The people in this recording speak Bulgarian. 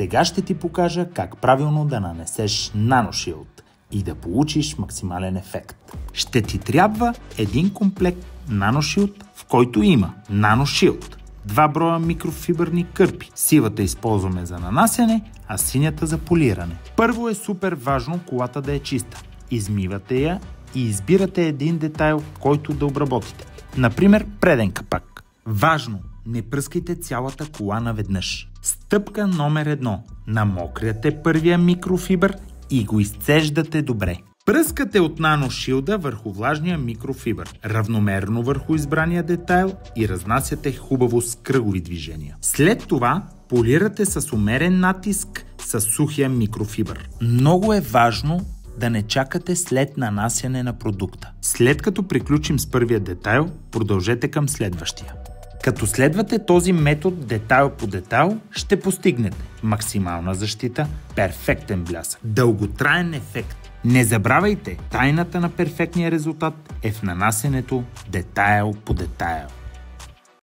Сега ще ти покажа как правилно да нанесеш NanoShield и да получиш максимален ефект. Ще ти трябва един комплект NanoShield, в който има NanoShield, 2 броя микрофибърни кърпи. Сивата използваме за нанасяне, а синята за полиране. Първо е супер важно колата да е чиста. Измивате я и избирате един детайл, който да обработите. Например, преден капак. Важно! Не пръскайте цялата кола наведнъж. Стъпка номер 1. Намокряте първия микрофибър и го изцеждате добре. Пръскате от NanoShield върху влажния микрофибър, равномерно върху избрания детайл и разнасяте хубаво с кръгови движения. След това полирате с умерен натиск с сухия микрофибър. Много е важно да не чакате след нанасяне на продукта. След като приключим с първия детайл, продължете към следващия. Като следвате този метод детайл по детайл, ще постигнете максимална защита, перфектен блясък, дълготраен ефект. Не забравяйте, тайната на перфектния резултат е в нанасенето детайл по детайл.